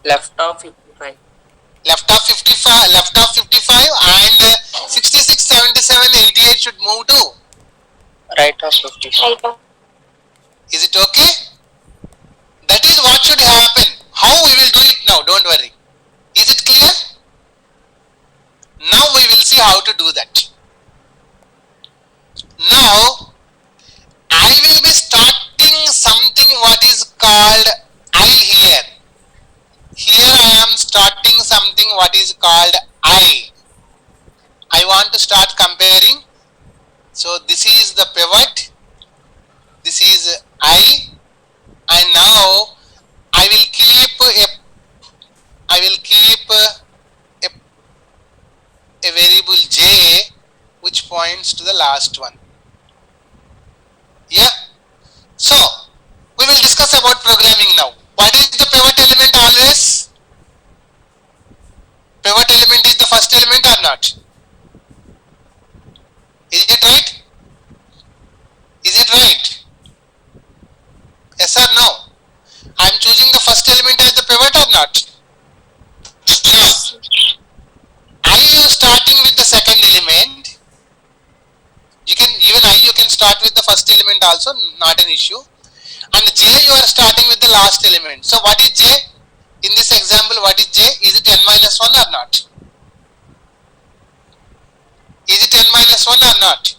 Left of 55. Left of 55, and 66, 77, 88 should move to Right of 55. Right of. Is it okay? That is what should happen. How we will do it now, don't worry. Is it clear? Now we will see how to do that. Now I will be starting something what is called I here. Here I am starting something what is called I. I want to start comparing. So this is the pivot. This is I, and now I will keep a variable j which points to the last one. Yeah. So we will discuss about programming now. What is the pivot element always? Pivot element is the first element or not? Is it right? Is it right? Yes or no? I am choosing the first element as the pivot or not? Yes. I am starting with the second element. You can start with the first element also, not an issue. And j you are starting with the last element. So what is j? In this example, what is j? Is it n minus 1 or not? Is it n minus 1 or not?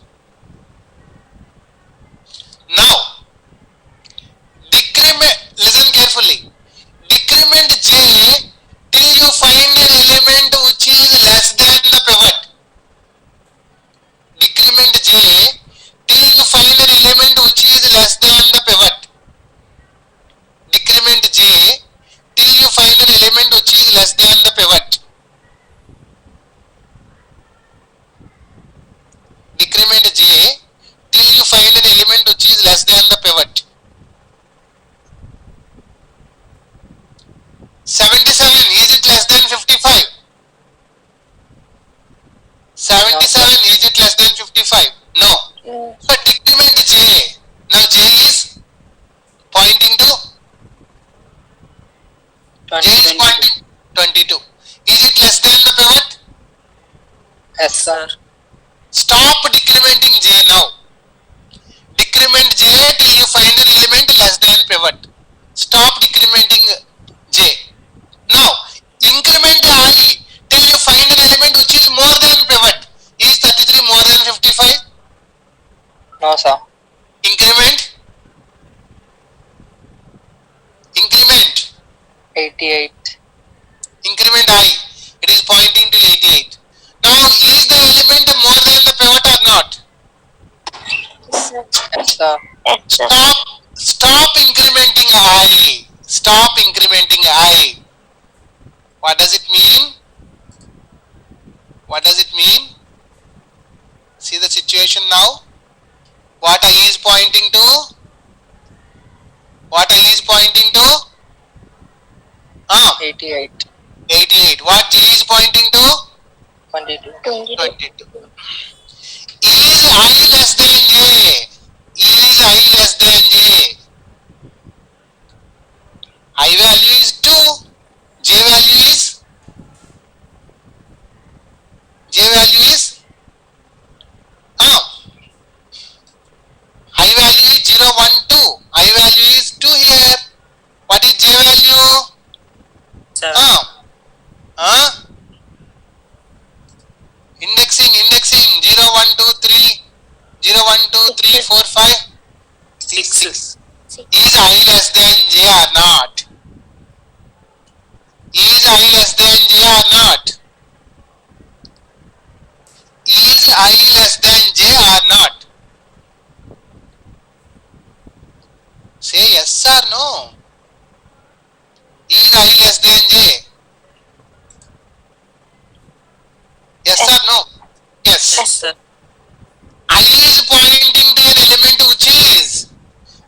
Now, listen carefully. Decrement j till you find an element which is less than the pivot. Decrement j till you find an element which is less than the pivot. Decrement j till you find an element which is less than the pivot. Decrement j till you find an element which is less than the pivot. 77, is it less than 55? 77, is it less than 55? No. So decrement j. Now j is pointing to? J is pointing 22. Is it less than the pivot? Yes, sir. Stop decrementing j now. Decrement j till you find an element less than pivot. Stop decrementing j. Now increment I till you find an element which is more than pivot. Is 33 more than 55? No, sir. Increment 88. Increment I. It is pointing to 88. Now is the element more than the pivot or not? Yes, sir. Stop incrementing I. Stop incrementing I. What does it mean? What does it mean? See the situation now. What I is pointing to? What I is pointing to? 88. 88. What j is pointing to? 22. 22. Is I less than j? Is I less than j? I value is 2. J value is? J value is? I value is 0, 1, 2. I value is 2 here. What is j value? 7. Indexing 0, 1, 2, 3. 0, 1, 2, 3, 4, 5. 6. Is I less than j or not? Is I less than j or not? Is I less than j or not? Say yes or no. Is I less than j? Yes or no? Yes. Yes, sir. I is pointing to an element which is?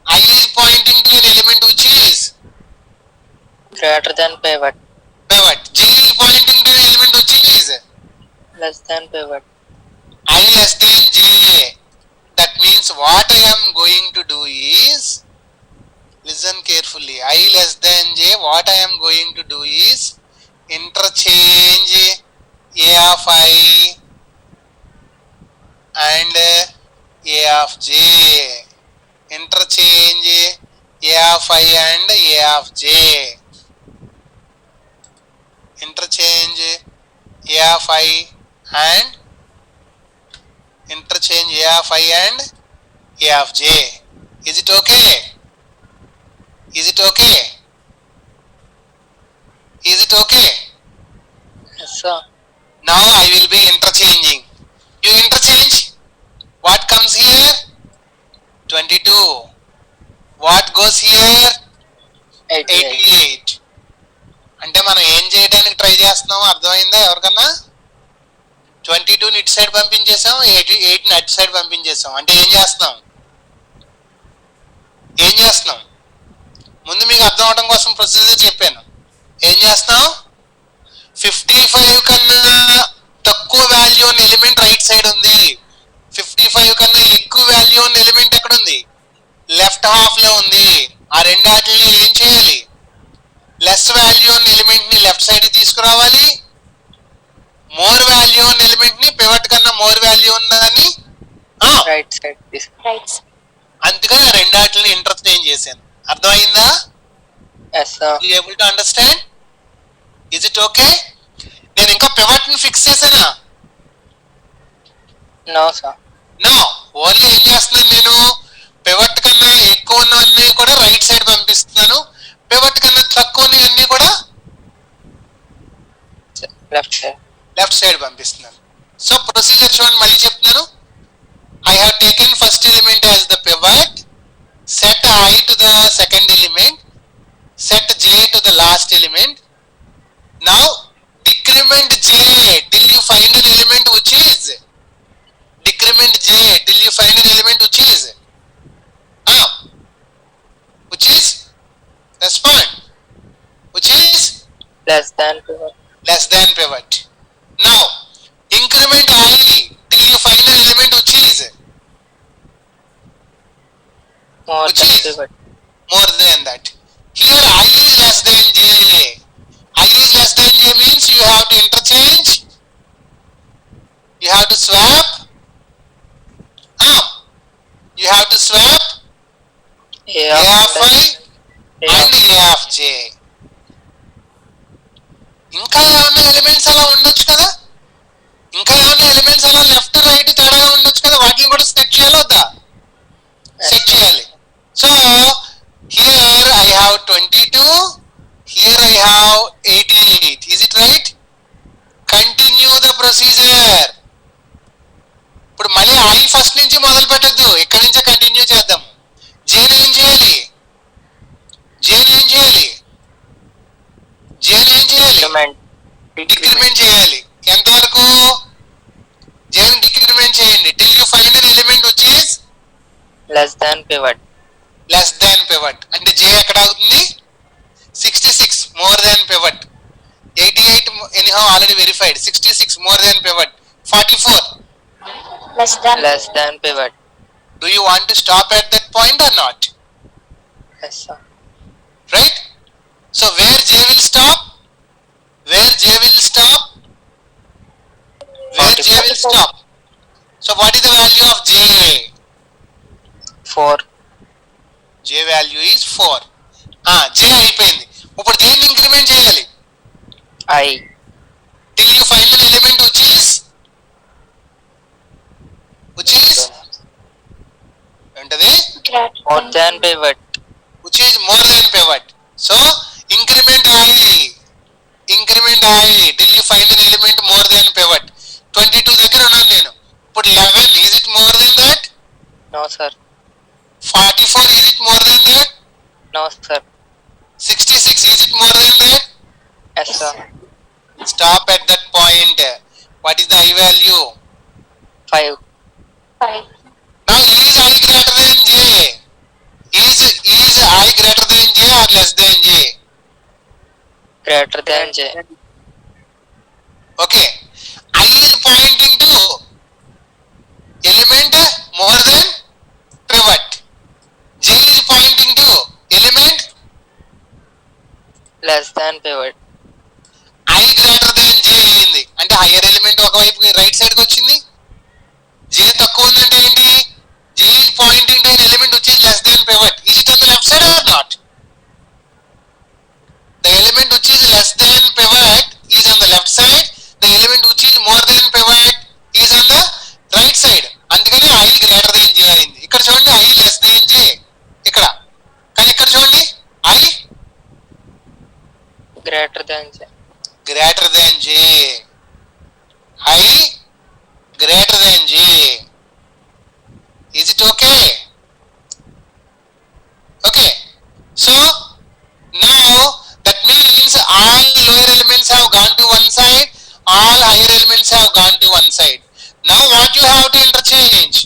I is pointing to an element which is? Greater than pivot. Pivot. J is pointing to an element which is? Less than pivot. I less than j. That means what I am going to do is, listen carefully. exactly I less than j, what I am going to do is interchange a of I and a of j, interchange a of I and a of j, interchange a of I and interchange a of I and a of j. Is it okay? Is it okay? Is it okay? Yes, sir. Now I will be interchanging. You interchange. What comes here? 22. What goes here? 88. 88. అంటే మనం ఏం చేయడానికి try చేస్తున్నాం అర్థమైందా ఎవరికన్నా? 22ని ఇటు side పంపించేసాం, 88ని అటు side పంపించేసాం. అంటే ఏం చేస్తున్నాం? ఏం చేస్తున్నాం? ముందు మీకు అర్థం అవడం కోసం ప్రొసీజర్ చెప్పాను. ఏం చేస్తాం? 55 కన్నా తక్కువ వాల్యూ ఉన్న ఎలిమెంట్ రైట్ సైడ్ ఉంది, 55 కన్నా ఎక్కువ వాల్యూ ఉన్న ఎలిమెంట్ ఎక్కడ ఉంది? లెఫ్ట్ హాఫ్ లో ఉంది. ఆ రెండాటిని ఏం చేయాలి? లెస్ వాల్యూ ఉన్న ఎలిమెంట్ ని లెఫ్ట్ సైడ్ తీసుకురావాలి, మోర్ వాల్యూ ఉన్న ఎలిమెంట్ ని పివట్ కన్నా మోర్ వాల్యూ ఉన్నదాన్ని రైట్ సైడ్ తీసుకు. అందుకని ఆ రెండాటిని ఇంటర్చేంజ్ చేశాను. అర్థమైందా? Yes, sir. You able to understand? Is it okay? నేను ఇంకా పివట్ ని ఫిక్స్ చేశానా? No, sir. నో, ఓన్లీ ఏం చేస్తున్నాను నేను? పివట్ కన్నా ఎక్కువ ఉన్నవన్నీ కూడా రైట్ సైడ్ పంపిస్తున్నాను, పివట్ కన్నా తక్కువ ఉన్నవన్నీ కూడా Left side. లెఫ్ట్ సైడ్ పంపిస్తున్నాను. సో ప్రొసీజర్ చూడండి, మళ్ళీ చెప్తున్నాను. I have taken first element as the pivot, set I to the second element, set j to the last element. Now decrement j till you find an element which is, decrement j till you find an element which is respond, which is Less than pivot. less than pivot. Now increment I till you find an element which is More Which than is? pivot. more than that. Here I is less than j. I is less than j means you have to interchange, you have to swap, you have to swap A a of I A and a of j. ఇంకా ఏమన్నా elements అలా ఉండొచ్చు కదా, ఇంకా ఏమన్నా elements అలా left right తేడాగా ఉండొచ్చు కదా, వాటిని కూడా సెట్ చేయాలి వద్దా? సెట్ చేయాలి. So here I have 22, here I have 88. Is it right? Continue the procedure. ఇప్పుడు మళ్ళీ ఐ ఫస్ట్ నుంచి మొదలు పెట్టద్దు, ఇక్కడి నుంచే కంటిన్యూ చేద్దాం. జేని ఏం చేయాలి? జేని ఏం చేయాలి? జేని ఏం చేయాలి? Decrement. డిక్రిమెంట్ చేయాలి. ఎంతవరకు? జేని డిక్రిమెంట్ చేయండి till you find an element which is Less than pivot. Less than pivot. అంటే జే ఎక్కడ అవుతుంది? 66 more than pivot. 88 anyhow already verified. 66 more than pivot. 44 Less than pivot. do you want to stop at that point or not? Yes, sir. Right? So where j will stop? Where j will stop? Where j will stop? So what is the value of j? 4. j value is 4. j అయిపోయింది. ఇప్పుడు దేన్ని increment చేయాలి? I. till you find an element which is ఏంటది? More than pivot. which is more than pivot. So increment I till you find an element more than pivot. 22 దగ్గర ఉన్నాను నేను. ఇప్పుడు 11 is it more than that? No, sir. 44 is it more than that? No, sir. 66 is it more than that? Yes, sir. Stop at that point. What is the I value? 5. Now is I greater than j? Is I greater than j or less than j? Greater than J. Okay. I is pointing to element more than pivot. J is pointing to element less than pivot. I greater than J అయింది అంటే higher element ఒకవైపు right side కి వచ్చింది, J తక్కువ ఉందంటే ఏంటి, J is pointing to an element which is less than pivot. Is it on the left side or not? The element which is less than pivot is on the left side, the element which is more than pivot is on the right side. అందుకని I greater than J అయింది. ఇక్కడ చూడండి I less than జే ఇక్కడ, కానీ ఇక్కడ చూడండి I Greater than J. greater than J. I greater than J. Is it okay? Okay. So now that means all lower elements have gone to one side, all higher elements have gone to one side. Now what you have to interchange?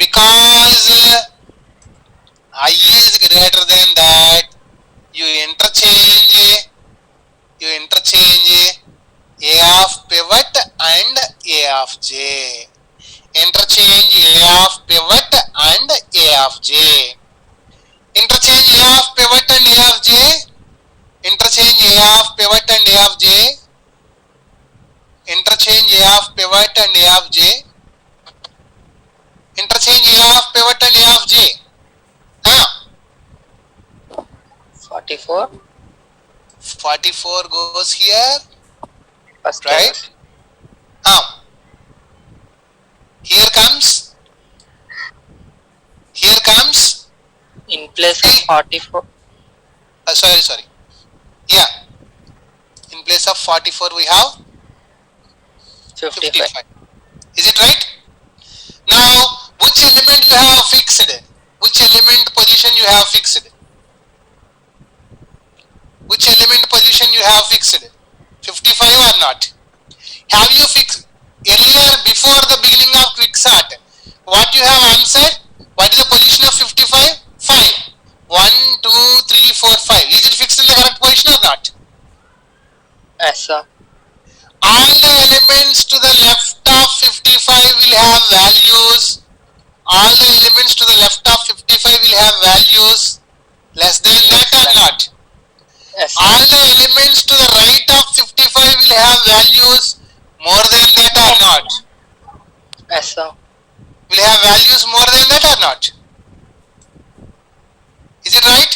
Because I is greater than that, you interchange A of pivot and A of J. Interchange A of pivot and A of J. Interchange A of pivot and A of J. Interchange A of pivot and A of J. Interchange A of pivot and A of J. Interchange A of pivot and A of J. 44. 44 goes here. First Right? pivot. Here comes In place of 44. sorry. Yeah. In place of 44 we have 55. 55. Is it right? Now, which element you have fixed? Which element position you have fixed? Which element position you have fixed? 55 or not? Have you fixed earlier before the beginning of quicksort? What you have answered? What is the position of 55? 5. 1, 2, 3, 4, 5. Is it fixed in the correct position or not? Yes, sir. All the elements to the left of 55 will have values. All the elements to the left of 55 will have values less than that or not? Yes, sir. All the elements to the right of 55 will have values more than that or not? Yes, sir. Will have values more than that or not? Is it right?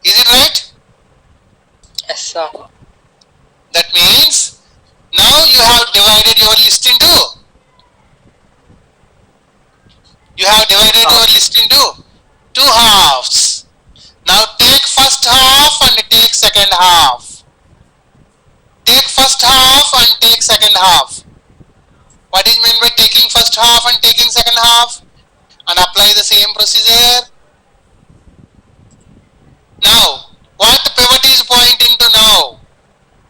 Is it right? Yes, sir. That means now you have divided your list into two halves. Now take first half and take second half. Take first half and take second half. What is meant by taking first half and taking second half? And apply the same procedure. Now, what pivot is pointing to now?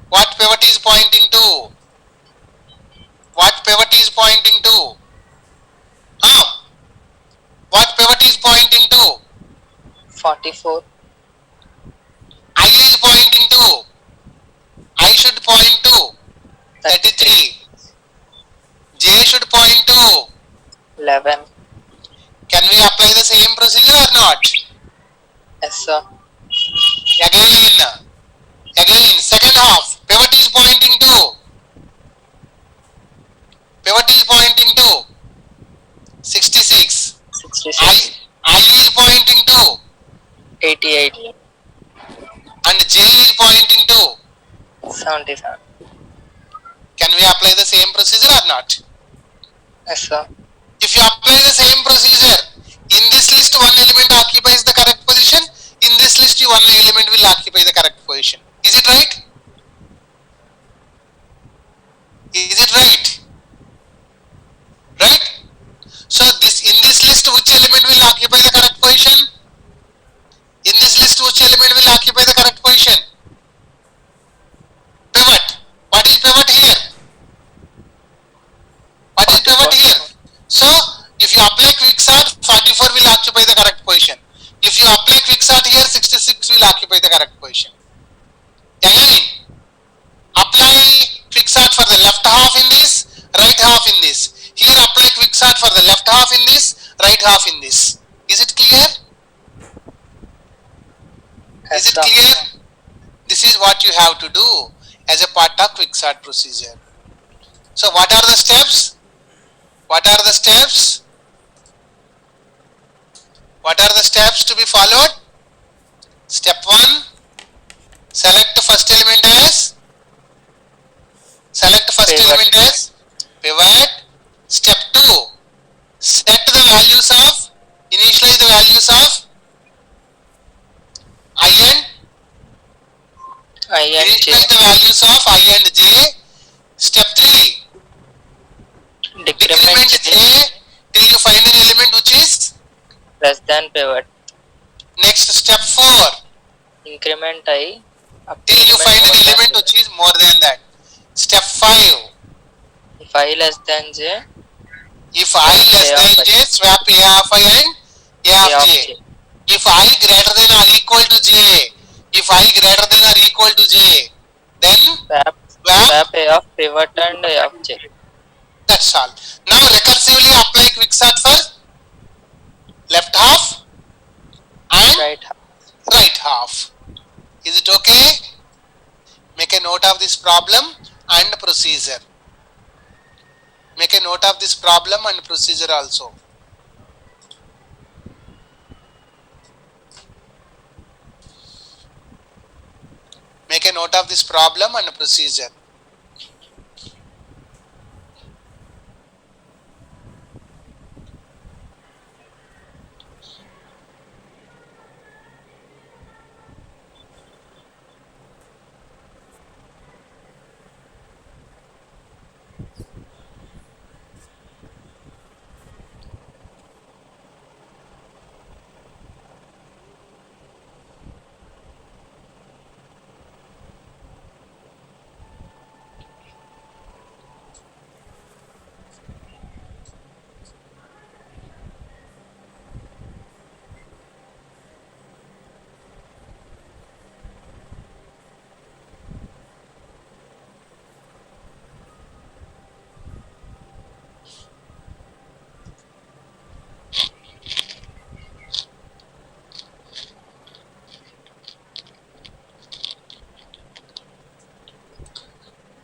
What pivot is pointing to? What pivot is pointing to? What pivot is pointing to? 44. I is pointing to. I should point to 33. J should point to 11. Can we apply the same procedure or not? Yes, sir. Again, second half. Pivot is pointing to. Pivot is pointing to 66. 66. I is pointing to 88. and J is pointing to. 77. Can we apply the same procedure or not? Yes, sir. If you apply the same procedure, in this list one element occupies the correct position, in this list one element will occupy the correct position. Is it right? Is it right? Right? So in this list which element will occupy the correct position? In this list which element will occupy the correct position? Pivot. What is pivot here? What is pivot here? So, if you apply quicksort, 44 will occupy the correct position. If you apply quicksort here, 66 will occupy the correct position. Again, apply quicksort for the left half in this, right half in this. Here apply quicksort for the left half in this, right half in this. Is it clear? Yes, Is it sir. clear? This is what you have to do as a part of quicksort procedure. So what are the steps? What are the steps? What are the steps to be followed? Step 1, select first element as Pivot. pivot. Step 2, set the values of, initialize the values of I and, I and J. initialize the values of I and j. Step 3, decrement Decrement j J till you find an element which is, less than pivot. next step 4, Increment I up to till you find an more than element which is more than that. Step 5, if I less than J, if I less A of than I. j, swap a of I and a A of of j. J. If I greater than or equal to j, if I greater than or equal to j, then Swap, swap. swap A of pivot and A of J. That's all. Now recursively apply quicksort for left half and Right. right half. Is it okay? Make a note of this problem and procedure. Make a note of this problem and procedure also. Make a note of this problem and procedure.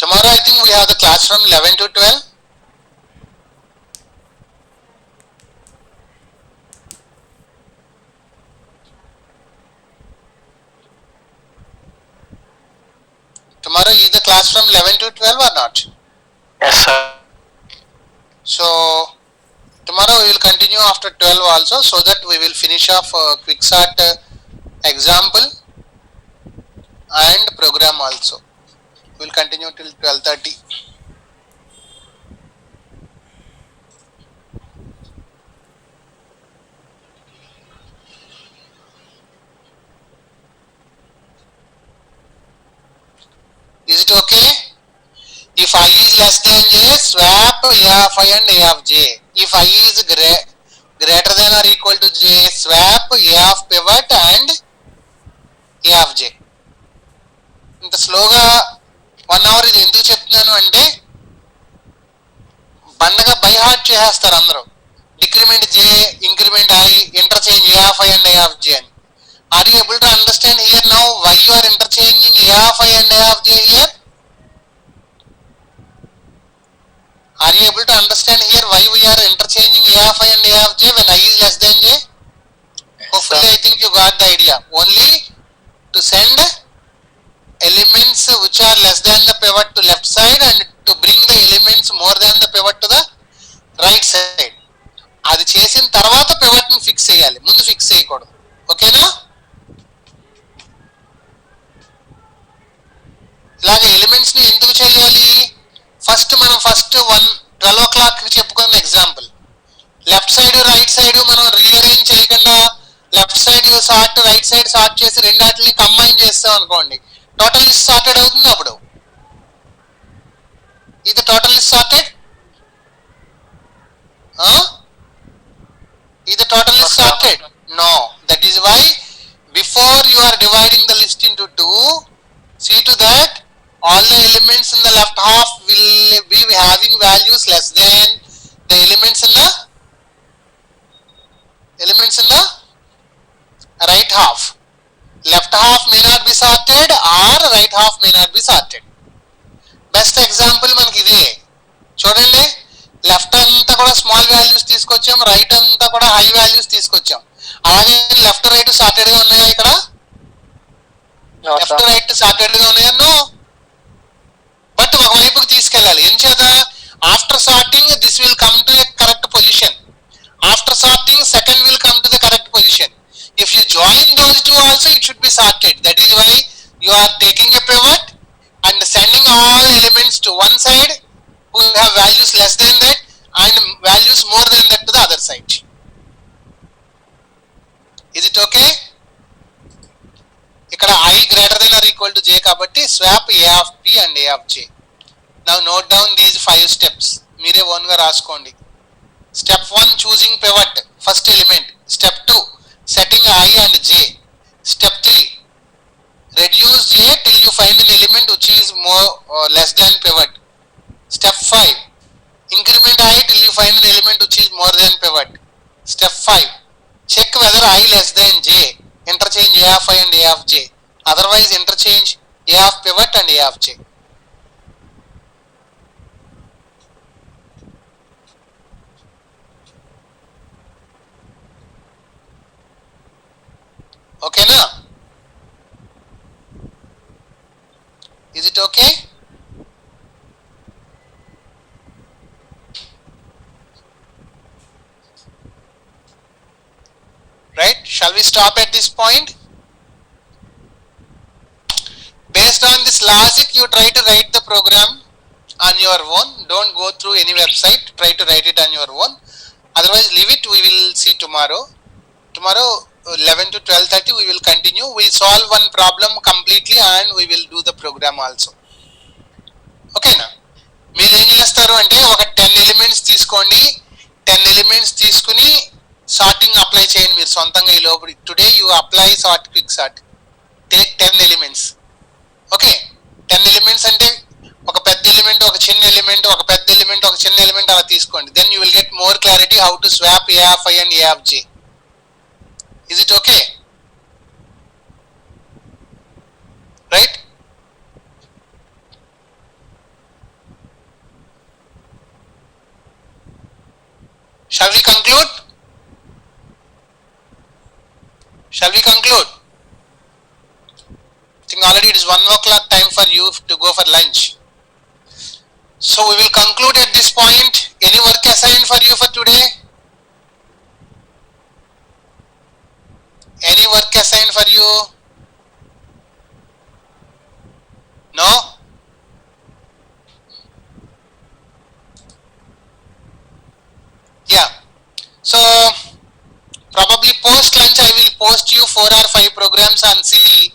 Tomorrow I think we have the class from 11 to 12. Tomorrow is the class from 11 to 12 or not? Yes, sir. So tomorrow we will continue after 12 also, so that we will finish off quicksort example and program also. We will continue till 12:30. Is it okay? If I is less than j, swap a of I and a of j. If I is greater than or equal to j, swap a of pivot and a of j. ఇంత స్లోగా 1 hour ఇది ఎందుకు చెప్తున్నాను అంటే బండగా by heart చేసేస్తారు అందరూ. Decrement j, increment I, interchange a of I and a of j అని. Are you able to understand here now why you are interchanging a of I and a of j here? Are you able to understand here why we are interchanging a of I and a of j when I is less than j? Hopefully I think you got the idea. Only to send elements which are less than the pivot to left side and to bring the elements more than the pivot to the right side. అది చేసిన తర్వాత pivot ని fix చేయాలి, ముందు fix చేయకూడదు. ఓకేనా? ఇలాగే elements ని ఎందుకు చేయాలి? ఫస్ట్ 12 o'clock చెప్పుకున్న example, left side right side మనం రీఅరేంజ్ చేయకుండా left side sort right side sort చేసి రెండాటిని కంబైన్ చేస్తాం అనుకోండి, టోటల్ లిస్ట్ సార్టెడ్ అవుతుంది. అప్పుడు ఇది టోటల్ లిస్ట్ సార్టెడ్, ఇది total list sorted? No. That is why before you are dividing the list into two, see to that all the elements in the left half will be having values less than the elements in the right half. left half may not be sorted or right half may not be sorted. Best example మనకి ఇదే. చూడండి, left అంతా కూడా small values తీసుకొచ్చాం, right అంతా కూడా high values తీసుకొచ్చాం. అలాగే లెఫ్ట్ రైట్ సార్టెడ్ గా ఉన్నాయా? ఇక్కడ లెఫ్ట్ రైట్ సార్టెడ్ గా ఉన్నాయా? నో. బట్ ఒక వైపుకి తీసుకెళ్ళాలి. ఏం చేత? After sorting this will come to a correct position. After sorting second will come to the correct position. If you join those two also, it should be sorted. That is why you are taking a pivot and sending all elements to one side who have values less than that and values more than that to the other side. Is it okay? ఇక్కడ I greater than or equal to j కాబట్టి swap a of p and a of j. Now note down these 5 steps. మీరే own గా రాసుకోండి. Step 1, choosing pivot, first element. Step 2, setting I and j. Step 3, reduce j till you find an element which is more or less than pivot. Step 5, increment I till you find an element which is more than pivot. Step 5, check whether I less than j, interchange a of I and a of j, otherwise interchange a of pivot and a of j. Okay na? Is it okay? Right? Shall we stop at this point? Based on this logic, you try to write the program on your own. Don't go through any website. Try to write it on your own. Otherwise, leave it. We will see tomorrow. Tomorrow, 11 to 12:30 we will continue. We solve one problem completely and we will do the program also. Okay na? మీరు ఏం చేస్తారు అంటే ఒక 10 elements తీసుకోండి. 10 elements తీసుకుని sorting apply చేయండి మీరు సొంతంగా ఈ లోపల. Today you apply sort, quick sort. Take 10 elements. Okay, 10 elements అంటే ఒక పెద్ద ఎలిమెంట్, ఒక చిన్న ఎలిమెంట్, ఒక పెద్ద ఎలిమెంట్, ఒక చిన్న ఎలిమెంట్ అలా తీసుకోండి. Then you will get more clarity how to swap A of I and A of J. Is it okay? Right? Shall we conclude? Shall we conclude? I think already it is 1 o'clock time for you to go for lunch. So we will conclude at this point. Any work assigned for you for today? Any work assigned for you? No? Yeah. So probably post lunch I will post you 4 or 5 programs on C.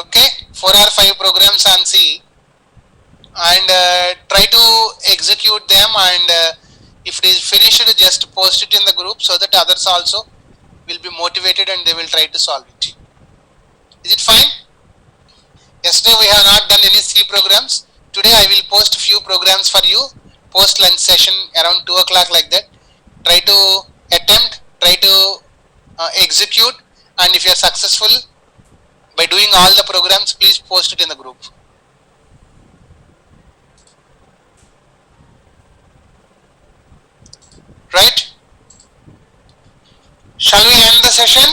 Okay, 4 or 5 programs on C, and try to execute them, and if it is finished, just post it in the group so that others also will be motivated and they will try to solve it. Is it fine? Yesterday we have not done any C programs. Today I will post few programs for you post lunch session around 2 o'clock like that. Try to attempt, try to execute, and if you are successful by doing all the programs, please post it in the group. Right? Shall we end the session?